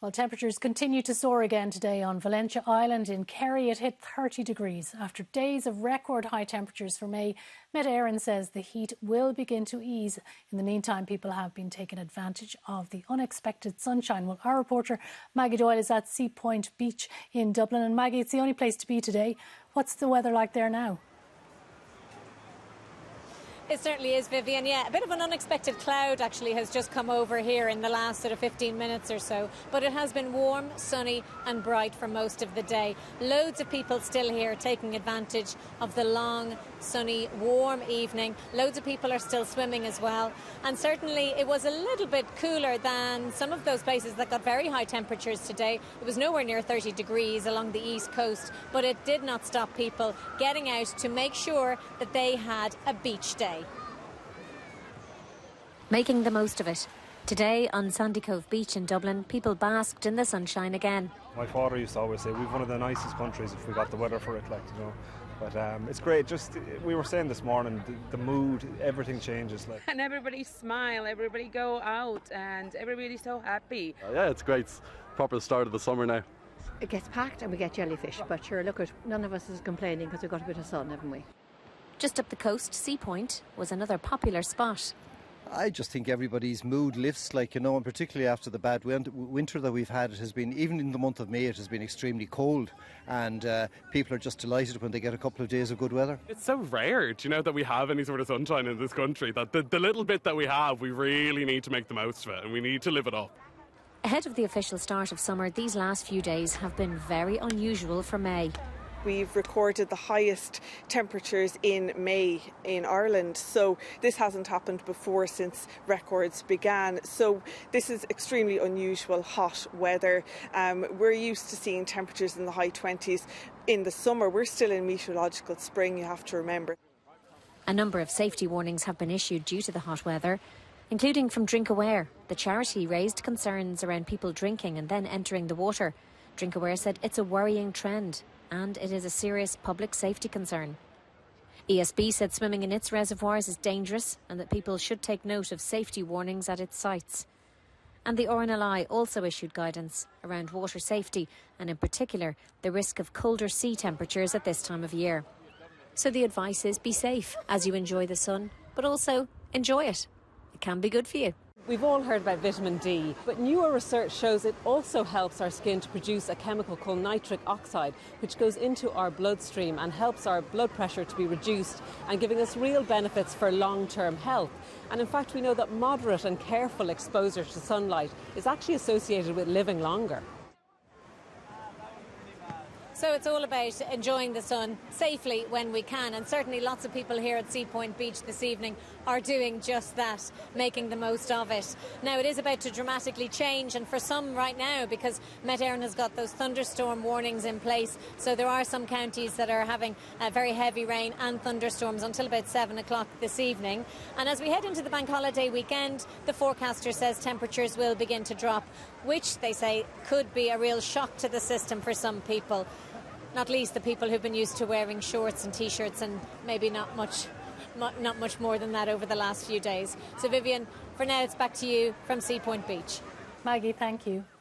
Well, temperatures continue to soar again today on Valentia Island. In Kerry, it hit 30 degrees. After days of record high temperatures for May, Éireann says the heat will begin to ease. In the meantime, people have been taking advantage of the unexpected sunshine. Well, our reporter Maggie Doyle is at Sea Point Beach in Dublin. And Maggie, it's the only place to be today. What's the weather like there now? It certainly is, Vivian. Yeah, a bit of an unexpected cloud actually has just come over here in the last sort of 15 minutes or so. But it has been warm, sunny and bright for most of the day. Loads of people still here taking advantage of the long, sunny, warm evening. Loads of people are still swimming as well. And certainly it was a little bit cooler than some of those places that got very high temperatures today. It was nowhere near 30 degrees along the east coast, but it did not stop people getting out to make sure that they had a beach day. Making the most of it. Today on Sandy Cove Beach in Dublin, people basked in the sunshine again. My father used to always say we've one of the nicest countries if we got the weather for it, But it's great. Just we were saying this morning, the mood, everything changes. And everybody smile, everybody go out, and everybody's so happy. Yeah, it's great. It's proper start of the summer now. It gets packed and we get jellyfish, but sure, look, none of us is complaining because we've got a bit of sun, haven't we? Just up the coast, Sea Point was another popular spot. I just think everybody's mood lifts, and particularly after the bad winter that we've had. It has been, even in the month of May, it has been extremely cold, and people are just delighted when they get a couple of days of good weather. It's so rare, that we have any sort of sunshine in this country, that the little bit that we have, we really need to make the most of it, and we need to live it up. Ahead of the official start of summer, these last few days have been very unusual for May. We've recorded the highest temperatures in May in Ireland, so this hasn't happened before since records began. So this is extremely unusual hot weather. We're used to seeing temperatures in the high 20s in the summer. We're still in meteorological spring, you have to remember. A number of safety warnings have been issued due to the hot weather, including from Drink Aware. The charity raised concerns around people drinking and then entering the water. Drink Aware said it's a worrying trend, and it is a serious public safety concern. ESB said swimming in its reservoirs is dangerous and that people should take note of safety warnings at its sites. And the RNLI also issued guidance around water safety and in particular the risk of colder sea temperatures at this time of year. So the advice is be safe as you enjoy the sun, but also enjoy it. It can be good for you. We've all heard about vitamin D, but newer research shows it also helps our skin to produce a chemical called nitric oxide, which goes into our bloodstream and helps our blood pressure to be reduced and giving us real benefits for long-term health. And in fact, we know that moderate and careful exposure to sunlight is actually associated with living longer. So it's all about enjoying the sun safely when we can, and certainly lots of people here at Sea Point Beach this evening are doing just that, making the most of it. Now it is about to dramatically change, and for some right now, because Éireann has got those thunderstorm warnings in place, so there are some counties that are having very heavy rain and thunderstorms until about 7 o'clock this evening. And as we head into the bank holiday weekend, the forecaster says temperatures will begin to drop, which they say could be a real shock to the system for some people. Not least the people who've been used to wearing shorts and T-shirts and maybe not much more than that over the last few days. So Vivian, for now it's back to you from Sea Point Beach. Maggie, thank you.